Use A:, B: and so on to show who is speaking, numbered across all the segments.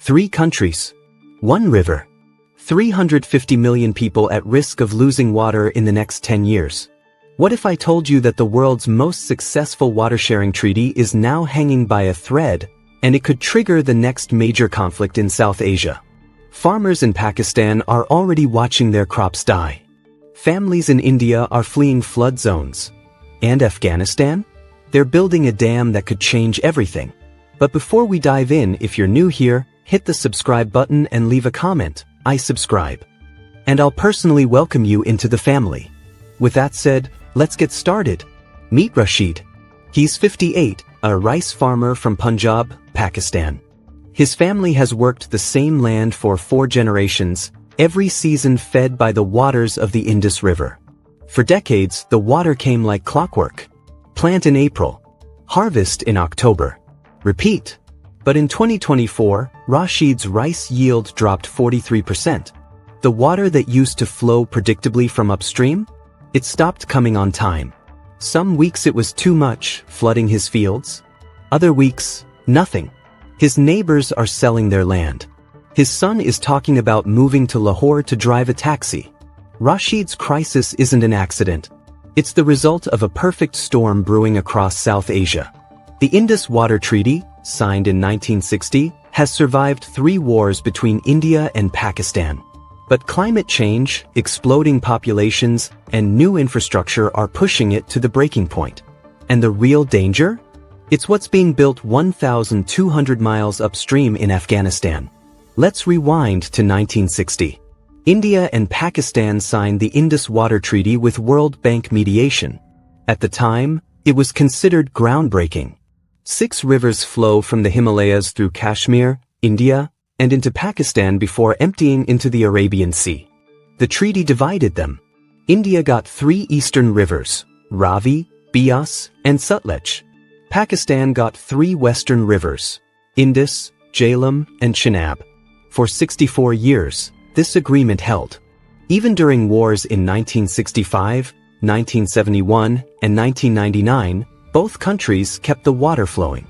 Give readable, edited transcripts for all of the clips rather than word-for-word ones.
A: 3 countries. 1 river. 350 million people at risk of losing water in the next 10 years. What if I told you that the world's most successful water-sharing treaty is now hanging by a thread, and it could trigger the next major conflict in South Asia? Farmers in Pakistan are already watching their crops die. Families in India are fleeing flood zones. And Afghanistan? They're building a dam that could change everything. But before we dive in, if you're new here, hit the subscribe button and leave a comment. I subscribe. And I'll personally welcome you into the family. With that said, let's get started. Meet Rashid. He's 58, a rice farmer from Punjab, Pakistan. His family has worked the same land for 4 generations, every season fed by the waters of the Indus River. For decades, the water came like clockwork. Plant in April. Harvest in October. Repeat. But in 2024, Rashid's rice yield dropped 43%. The water that used to flow predictably from upstream? It stopped coming on time. Some weeks it was too much, flooding his fields. Other weeks, nothing. His neighbors are selling their land. His son is talking about moving to Lahore to drive a taxi. Rashid's crisis isn't an accident. It's the result of a perfect storm brewing across South Asia. The Indus Water Treaty, signed in 1960, has survived 3 wars between India and Pakistan. But climate change, exploding populations, and new infrastructure are pushing it to the breaking point. And the real danger? It's what's being built 1,200 miles upstream in Afghanistan. Let's rewind to 1960. India and Pakistan signed the Indus Water Treaty with World Bank mediation. At the time, it was considered groundbreaking. 6 rivers flow from the Himalayas through Kashmir, India, and into Pakistan before emptying into the Arabian Sea. The treaty divided them. India got 3 eastern rivers, Ravi, Beas, and Sutlej. Pakistan got 3 western rivers, Indus, Jhelum, and Chenab. For 64 years, this agreement held. Even during wars in 1965, 1971, and 1999, both countries kept the water flowing.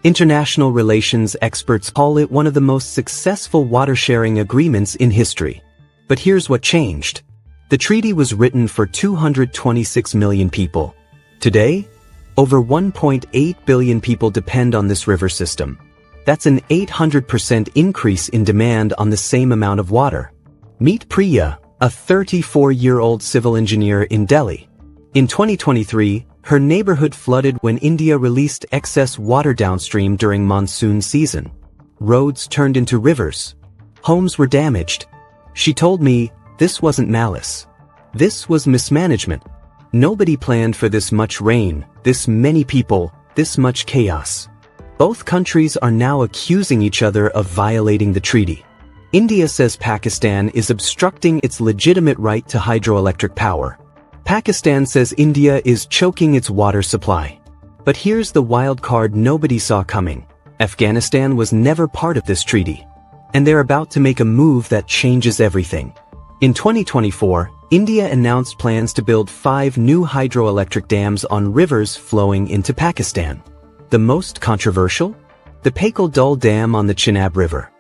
A: International relations experts call it one of the most successful water-sharing agreements in history. But here's what changed. The treaty was written for 226 million people. Today, over 1.8 billion people depend on this river system. That's an 800% increase in demand on the same amount of water. Meet Priya, a 34-year-old civil engineer in Delhi. In 2023, her neighborhood flooded when India released excess water downstream during monsoon season. Roads turned into rivers. Homes were damaged. She told me, this wasn't malice. This was mismanagement. Nobody planned for this much rain, this many people, this much chaos. Both countries are now accusing each other of violating the treaty. India says Pakistan is obstructing its legitimate right to hydroelectric power. Pakistan says India is choking its water supply. But here's the wild card nobody saw coming. Afghanistan was never part of this treaty. And they're about to make a move that changes everything. In 2024, India announced plans to build 5 new hydroelectric dams on rivers flowing into Pakistan. The most controversial? The Pakal Dul Dam on the Chenab River.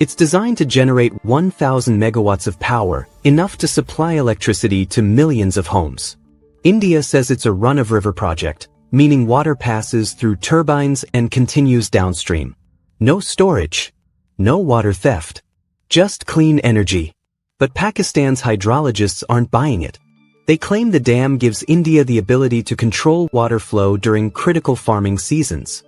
A: It's designed to generate 1,000 megawatts of power, enough to supply electricity to millions of homes. India says it's a run-of-river project, meaning water passes through turbines and continues downstream. No storage. No water theft. Just clean energy. But Pakistan's hydrologists aren't buying it. They claim the dam gives India the ability to control water flow during critical farming seasons.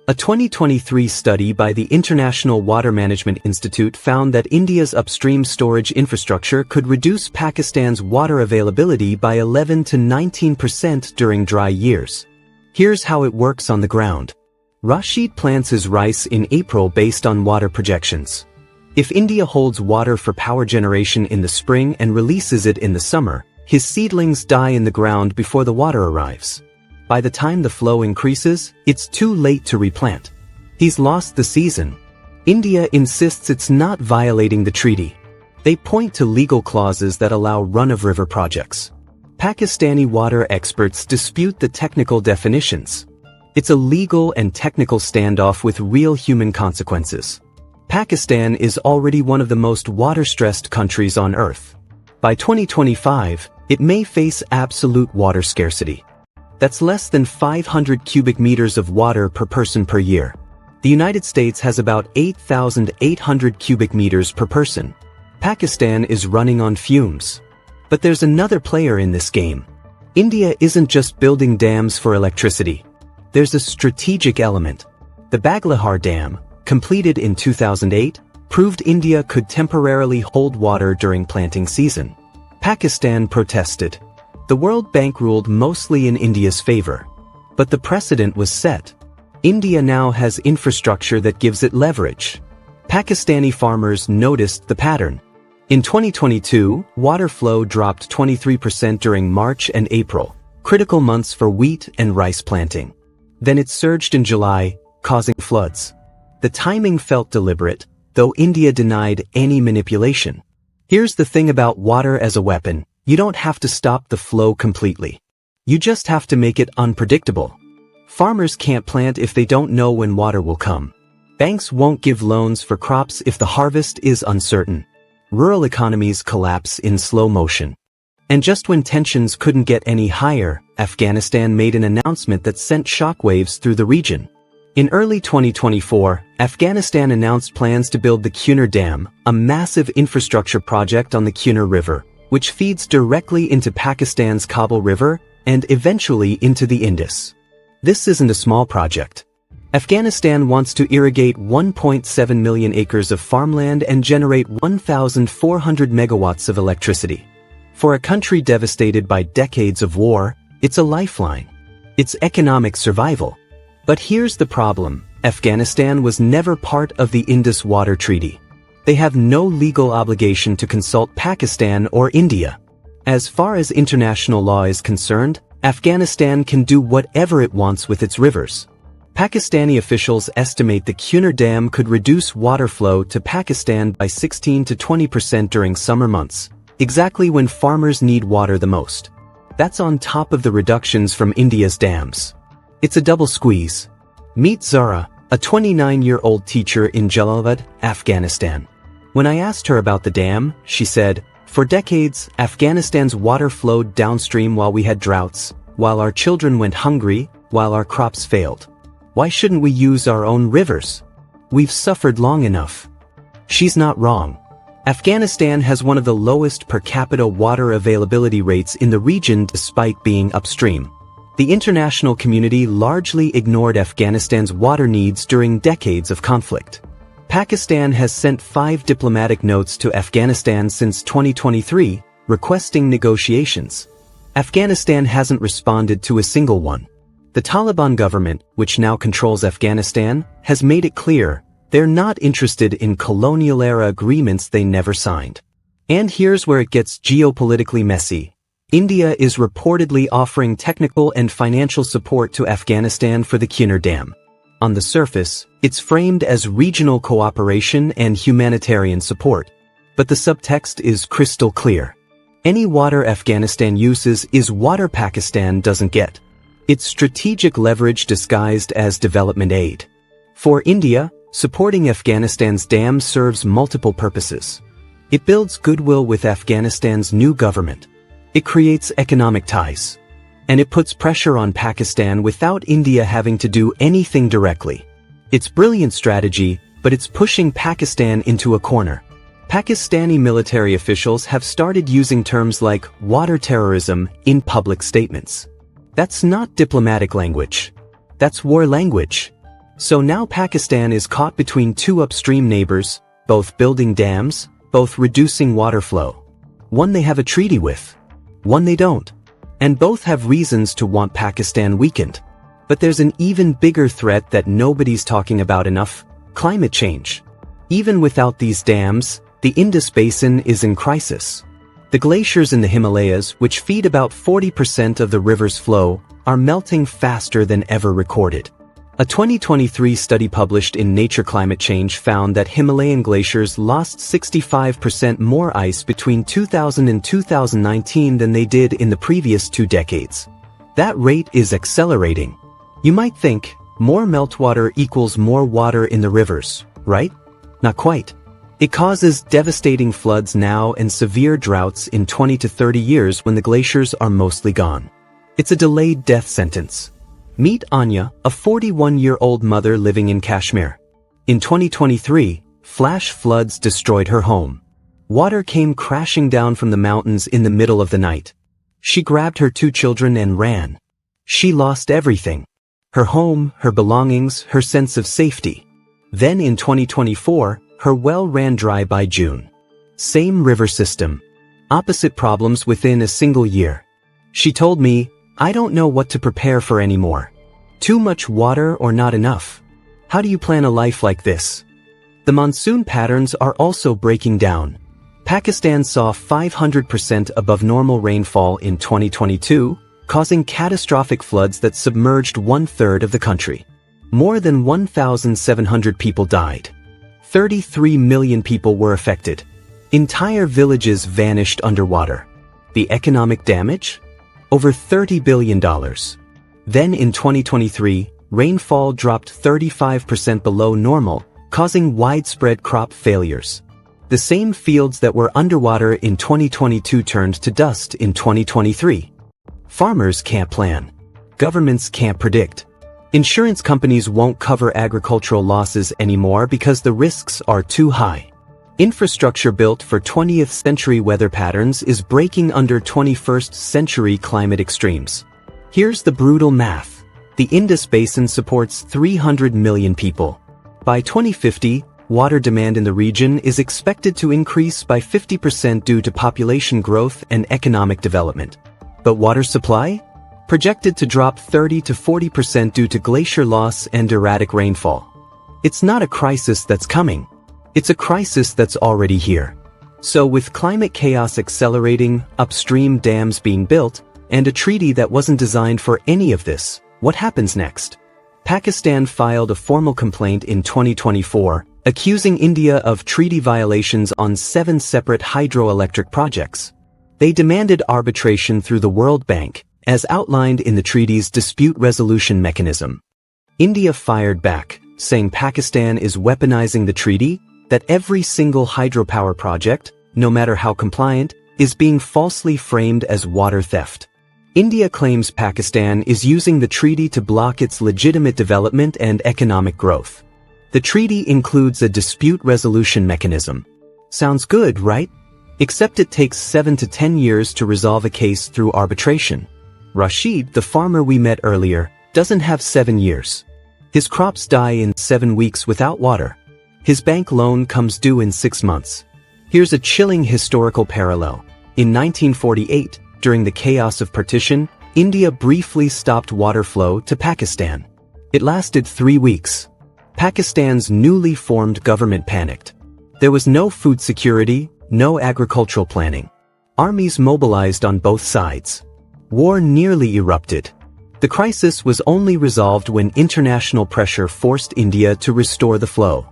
A: A 2023 study by the International Water Management Institute found that India's upstream storage infrastructure could reduce Pakistan's water availability by 11 to 19% during dry years. Here's how it works on the ground. Rashid plants his rice in April based on water projections. If India holds water for power generation in the spring and releases it in the summer, his seedlings die in the ground before the water arrives. By the time the flow increases, it's too late to replant. He's lost the season. India insists it's not violating the treaty. They point to legal clauses that allow run-of-river projects. Pakistani water experts dispute the technical definitions. It's a legal and technical standoff with real human consequences. Pakistan is already one of the most water-stressed countries on Earth. By 2025, it may face absolute water scarcity. That's less than 500 cubic meters of water per person per year. The United States has about 8,800 cubic meters per person. Pakistan is running on fumes. But there's another player in this game. India isn't just building dams for electricity. There's a strategic element. The Baglihar Dam, completed in 2008, proved India could temporarily hold water during planting season. Pakistan protested. The World Bank ruled mostly in India's favor. But the precedent was set. India now has infrastructure that gives it leverage. Pakistani farmers noticed the pattern. In 2022, water flow dropped 23% during March and April, critical months for wheat and rice planting. Then it surged in July, causing floods. The timing felt deliberate, though India denied any manipulation. Here's the thing about water as a weapon: you don't have to stop the flow completely. You just have to make it unpredictable. Farmers can't plant if they don't know when water will come. Banks won't give loans for crops if the harvest is uncertain. Rural economies collapse in slow motion. And just when tensions couldn't get any higher, Afghanistan made an announcement that sent shockwaves through the region. In early 2024, Afghanistan announced plans to build the Kunar Dam, a massive infrastructure project on the Kunar River, which feeds directly into Pakistan's Kabul River and eventually into the Indus. This isn't a small project. Afghanistan wants to irrigate 1.7 million acres of farmland and generate 1,400 megawatts of electricity. For a country devastated by decades of war, it's a lifeline. It's economic survival. But here's the problem: Afghanistan was never part of the Indus Water Treaty. They have no legal obligation to consult Pakistan or India. As far as international law is concerned, Afghanistan can do whatever it wants with its rivers. Pakistani officials estimate the Kunar Dam could reduce water flow to Pakistan by 16 to 20% during summer months, exactly when farmers need water the most. That's on top of the reductions from India's dams. It's a double squeeze. Meet Zara, a 29-year-old teacher in Jalalabad, Afghanistan. When I asked her about the dam, she said, "For decades, Afghanistan's water flowed downstream while we had droughts, while our children went hungry, while our crops failed. Why shouldn't we use our own rivers? We've suffered long enough." She's not wrong. Afghanistan has one of the lowest per capita water availability rates in the region despite being upstream. The international community largely ignored Afghanistan's water needs during decades of conflict. Pakistan has sent 5 diplomatic notes to Afghanistan since 2023, requesting negotiations. Afghanistan hasn't responded to a single one. The Taliban government, which now controls Afghanistan, has made it clear they're not interested in colonial-era agreements they never signed. And here's where it gets geopolitically messy. India is reportedly offering technical and financial support to Afghanistan for the Kunar Dam. On the surface, it's framed as regional cooperation and humanitarian support. But the subtext is crystal clear. Any water Afghanistan uses is water Pakistan doesn't get. It's strategic leverage disguised as development aid. For India, supporting Afghanistan's dam serves multiple purposes. It builds goodwill with Afghanistan's new government. It creates economic ties. And it puts pressure on Pakistan without India having to do anything directly. It's brilliant strategy, but it's pushing Pakistan into a corner. Pakistani military officials have started using terms like water terrorism in public statements. That's not diplomatic language. That's war language. So now Pakistan is caught between 2 upstream neighbors, both building dams, both reducing water flow. One they have a treaty with. One they don't. And both have reasons to want Pakistan weakened. But there's an even bigger threat that nobody's talking about enough: climate change. Even without these dams, the Indus Basin is in crisis. The glaciers in the Himalayas, which feed about 40% of the river's flow, are melting faster than ever recorded. A 2023 study published in Nature Climate Change found that Himalayan glaciers lost 65% more ice between 2000 and 2019 than they did in the previous 2 decades. That rate is accelerating. You might think, more meltwater equals more water in the rivers, right? Not quite. It causes devastating floods now and severe droughts in 20 to 30 years when the glaciers are mostly gone. It's a delayed death sentence. Meet Anya, a 41-year-old mother living in Kashmir. In 2023, flash floods destroyed her home. Water came crashing down from the mountains in the middle of the night. She grabbed her 2 children and ran. She lost everything. Her home, her belongings, her sense of safety. Then in 2024, her well ran dry by June. Same river system. Opposite problems within a single year. She told me, "I don't know what to prepare for anymore. Too much water or not enough. How do you plan a life like this?" The monsoon patterns are also breaking down. Pakistan saw 500% above normal rainfall in 2022, causing catastrophic floods that submerged 1/3 of the country. More than 1,700 people died. 33 million people were affected. Entire villages vanished underwater. The economic damage? Over $30 billion. Then in 2023, rainfall dropped 35% below normal, causing widespread crop failures. The same fields that were underwater in 2022 turned to dust in 2023. Farmers can't plan. Governments can't predict. Insurance companies won't cover agricultural losses anymore because the risks are too high. Infrastructure built for 20th century weather patterns is breaking under 21st century climate extremes. Here's the brutal math. The Indus Basin supports 300 million people. By 2050, water demand in the region is expected to increase by 50% due to population growth and economic development. But water supply? Projected to drop 30 to 40% due to glacier loss and erratic rainfall. It's not a crisis that's coming. It's a crisis that's already here. So with climate chaos accelerating, upstream dams being built, and a treaty that wasn't designed for any of this, what happens next? Pakistan filed a formal complaint in 2024, accusing India of treaty violations on 7 separate hydroelectric projects. They demanded arbitration through the World Bank, as outlined in the treaty's dispute resolution mechanism. India fired back, saying Pakistan is weaponizing the treaty, that every single hydropower project, no matter how compliant, is being falsely framed as water theft. India claims Pakistan is using the treaty to block its legitimate development and economic growth. The treaty includes a dispute resolution mechanism. Sounds good, right? Except it takes 7 to 10 years to resolve a case through arbitration. Rashid, the farmer we met earlier, doesn't have 7 years. His crops die in 7 weeks without water. His bank loan comes due in 6 months. Here's a chilling historical parallel. In 1948, during the chaos of partition, India briefly stopped water flow to Pakistan. It lasted 3 weeks. Pakistan's newly formed government panicked. There was no food security, no agricultural planning. Armies mobilized on both sides. War nearly erupted. The crisis was only resolved when international pressure forced India to restore the flow.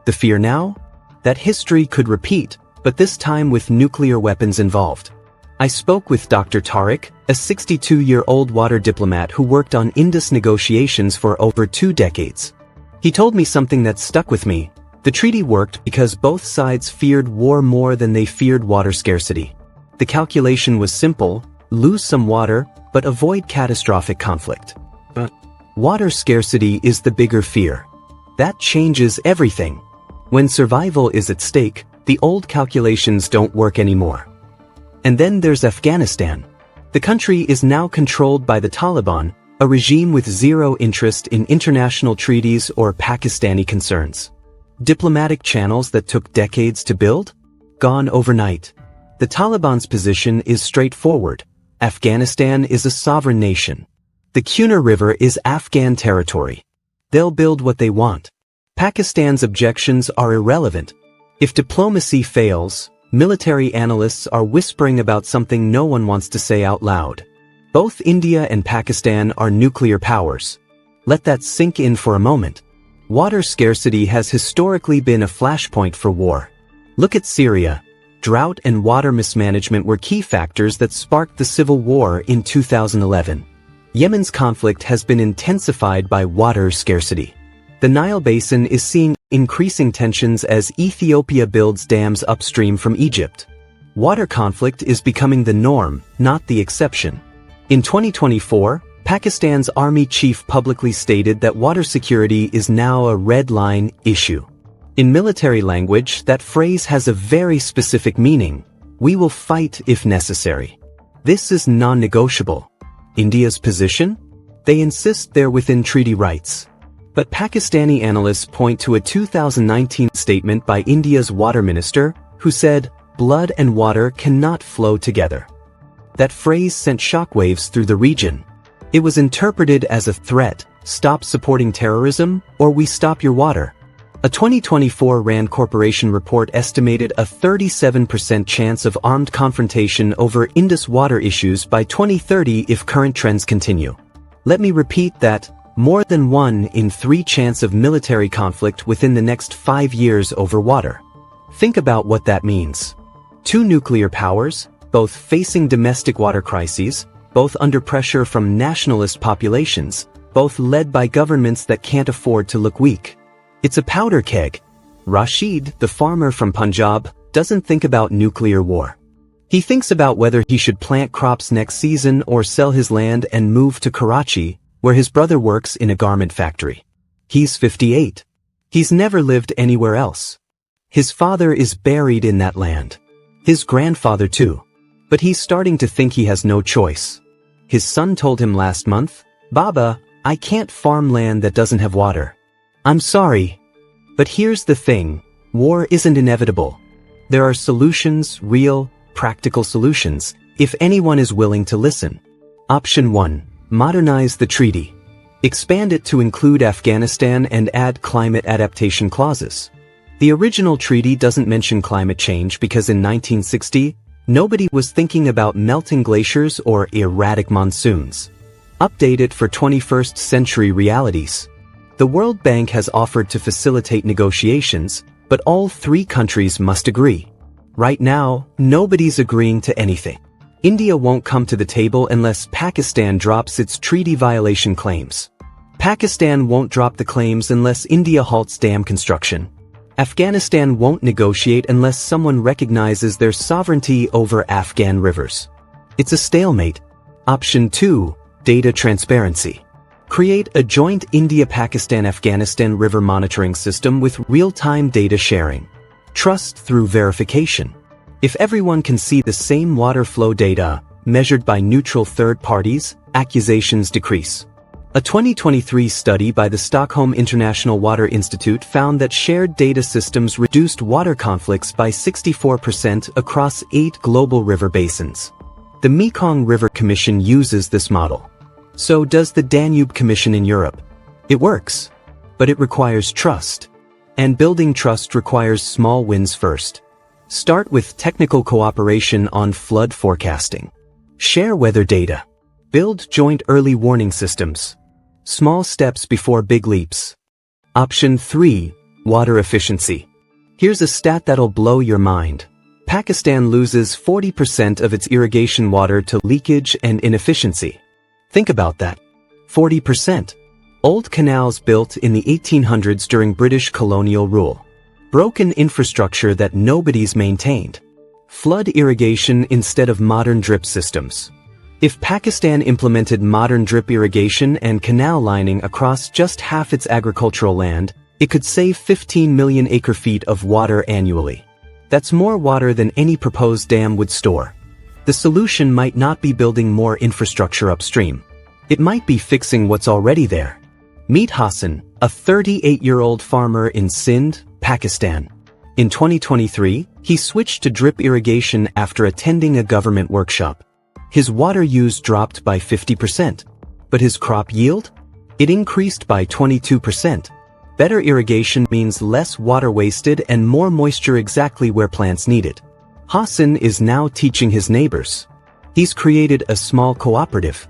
A: The fear now? That history could repeat, but this time with nuclear weapons involved. I spoke with Dr. Tariq, a 62-year-old water diplomat who worked on Indus negotiations for over 2 decades. He told me something that stuck with me. The treaty worked because both sides feared war more than they feared water scarcity. The calculation was simple: lose some water, but avoid catastrophic conflict. But water scarcity is the bigger fear. That changes everything. When survival is at stake, the old calculations don't work anymore. And then there's Afghanistan. The country is now controlled by the Taliban, a regime with zero interest in international treaties or Pakistani concerns. Diplomatic channels that took decades to build? Gone overnight. The Taliban's position is straightforward. Afghanistan is a sovereign nation. The Kunar River is Afghan territory. They'll build what they want. Pakistan's objections are irrelevant. If diplomacy fails, military analysts are whispering about something no one wants to say out loud. Both India and Pakistan are nuclear powers. Let that sink in for a moment. Water scarcity has historically been a flashpoint for war. Look at Syria. Drought and water mismanagement were key factors that sparked the civil war in 2011. Yemen's conflict has been intensified by water scarcity. The Nile Basin is seeing increasing tensions as Ethiopia builds dams upstream from Egypt. Water conflict is becoming the norm, not the exception. In 2024, Pakistan's army chief publicly stated that water security is now a red line issue. In military language, that phrase has a very specific meaning. We will fight if necessary. This is non-negotiable. India's position? They insist they're within treaty rights. But Pakistani analysts point to a 2019 statement by India's water minister, who said, "Blood and water cannot flow together." That phrase sent shockwaves through the region. It was interpreted as a threat: stop supporting terrorism, or we stop your water. A 2024 RAND Corporation report estimated a 37% chance of armed confrontation over Indus water issues by 2030 if current trends continue. Let me repeat that, more than 1 in 3 chance of military conflict within the next 5 years over water. Think about what that means. 2 nuclear powers, both facing domestic water crises, both under pressure from nationalist populations, both led by governments that can't afford to look weak. It's a powder keg. Rashid, the farmer from Punjab, doesn't think about nuclear war. He thinks about whether he should plant crops next season or sell his land and move to Karachi, where his brother works in a garment factory. He's 58. He's never lived anywhere else. His father is buried in that land. His grandfather too. But he's starting to think he has no choice. His son told him last month, "Baba, I can't farm land that doesn't have water. I'm sorry." But here's the thing, war isn't inevitable. There are solutions, real, practical solutions, if anyone is willing to listen. Option 1. Modernize the treaty. Expand it to include Afghanistan and add climate adaptation clauses. The original treaty doesn't mention climate change because in 1960, nobody was thinking about melting glaciers or erratic monsoons. Update it for 21st century realities. The World Bank has offered to facilitate negotiations, but all 3 countries must agree. Right now, nobody's agreeing to anything. India won't come to the table unless Pakistan drops its treaty violation claims. Pakistan won't drop the claims unless India halts dam construction. Afghanistan won't negotiate unless someone recognizes their sovereignty over Afghan rivers. It's a stalemate. Option 2. Data transparency. Create a joint India-Pakistan-Afghanistan river monitoring system with real-time data sharing. Trust through verification. If everyone can see the same water flow data, measured by neutral third parties, accusations decrease. A 2023 study by the Stockholm International Water Institute found that shared data systems reduced water conflicts by 64% across 8 global river basins. The Mekong River Commission uses this model. So does the Danube Commission in Europe. It works, but it requires trust. And building trust requires small wins first. Start with technical cooperation on flood forecasting. Share weather data. Build joint early warning systems. Small steps before big leaps. Option 3. Water efficiency. Here's a stat that'll blow your mind. Pakistan loses 40% of its irrigation water to leakage and inefficiency. Think about that. 40%. Old canals built in the 1800s during British colonial rule. Broken infrastructure that nobody's maintained. Flood irrigation instead of modern drip systems. If Pakistan implemented modern drip irrigation and canal lining across just half its agricultural land, it could save 15 million acre-feet of water annually. That's more water than any proposed dam would store. The solution might not be building more infrastructure upstream. It might be fixing what's already there. Meet Hassan, a 38-year-old farmer in Sindh, Pakistan. In 2023, he switched to drip irrigation after attending a government workshop. His water use dropped by 50%. But his crop yield? It increased by 22%. Better irrigation means less water wasted and more moisture exactly where plants need it. Hassan is now teaching his neighbors. He's created a small cooperative.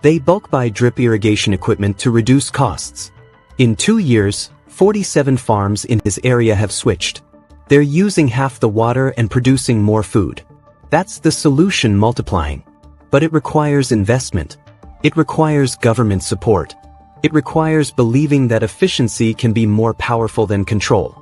A: They bulk buy drip irrigation equipment to reduce costs. In 2 years, 47 farms in his area have switched. They're using half the water and producing more food. That's the solution multiplying. But it requires investment. It requires government support. It requires believing that efficiency can be more powerful than control.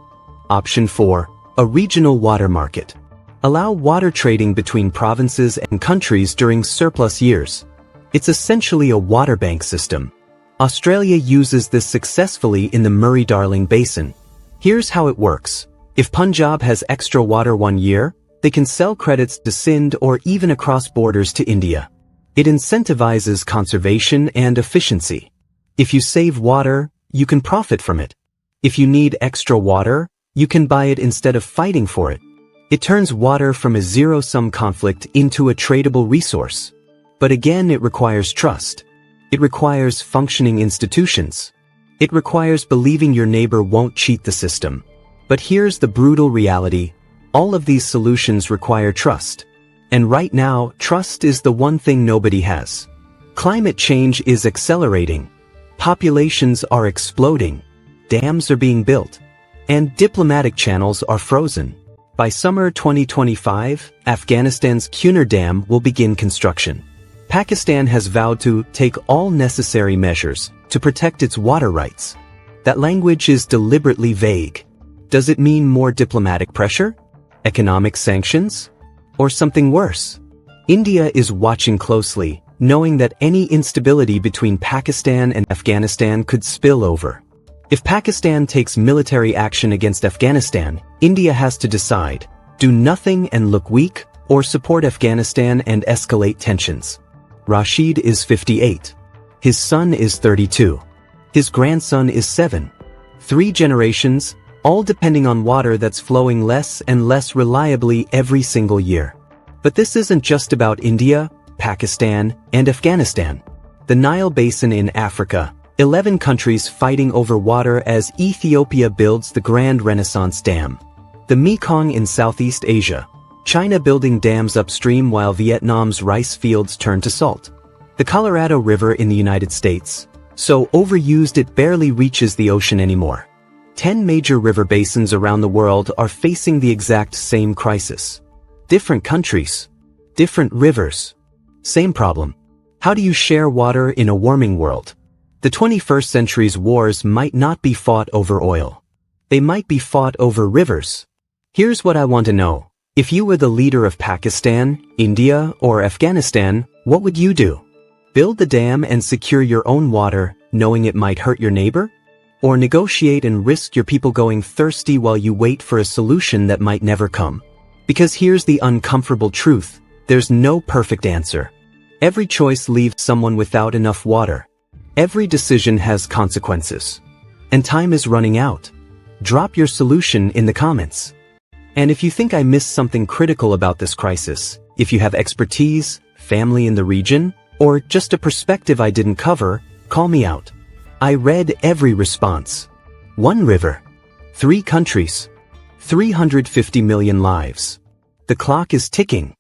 A: Option 4. A regional water market. Allow water trading between provinces and countries during surplus years. It's essentially a water bank system. Australia uses this successfully in the Murray-Darling Basin. Here's how it works. If Punjab has extra water one year, they can sell credits to Sindh or even across borders to India. It incentivizes conservation and efficiency. If you save water, you can profit from it. If you need extra water, you can buy it instead of fighting for it. It turns water from a zero-sum conflict into a tradable resource. But again, it requires trust. It requires functioning institutions. It requires believing your neighbor won't cheat the system. But here's the brutal reality. All of these solutions require trust. And right now, trust is the one thing nobody has. Climate change is accelerating. Populations are exploding. Dams are being built. And diplomatic channels are frozen. By summer 2025, Afghanistan's Kunar Dam will begin construction. Pakistan has vowed to take all necessary measures to protect its water rights. That language is deliberately vague. Does it mean more diplomatic pressure? Economic sanctions? Or something worse? India is watching closely, knowing that any instability between Pakistan and Afghanistan could spill over. If Pakistan takes military action against Afghanistan, India has to decide, do nothing and look weak, or support Afghanistan and escalate tensions. Rashid is 58. His son is 32. His grandson is 7. 3 generations, all depending on water that's flowing less and less reliably every single year. But this isn't just about India, Pakistan, and Afghanistan. The Nile Basin in Africa, 11 countries fighting over water as Ethiopia builds the Grand Renaissance Dam. The Mekong in Southeast Asia, China building dams upstream while Vietnam's rice fields turn to salt. The Colorado River in the United States, so overused it barely reaches the ocean anymore. 10 major river basins around the world are facing the exact same crisis. Different countries, different rivers, same problem. How do you share water in a warming world? The 21st century's wars might not be fought over oil. They might be fought over rivers. Here's what I want to know. If you were the leader of Pakistan, India, or Afghanistan, what would you do? Build the dam and secure your own water, knowing it might hurt your neighbor? Or negotiate and risk your people going thirsty while you wait for a solution that might never come? Because here's the uncomfortable truth. There's no perfect answer. Every choice leaves someone without enough water. Every decision has consequences. And time is running out. Drop your solution in the comments. And if you think I missed something critical about this crisis, if you have expertise, family in the region, or just a perspective I didn't cover, call me out. I read every response. 1 river. 3 countries. 350 million lives. The clock is ticking.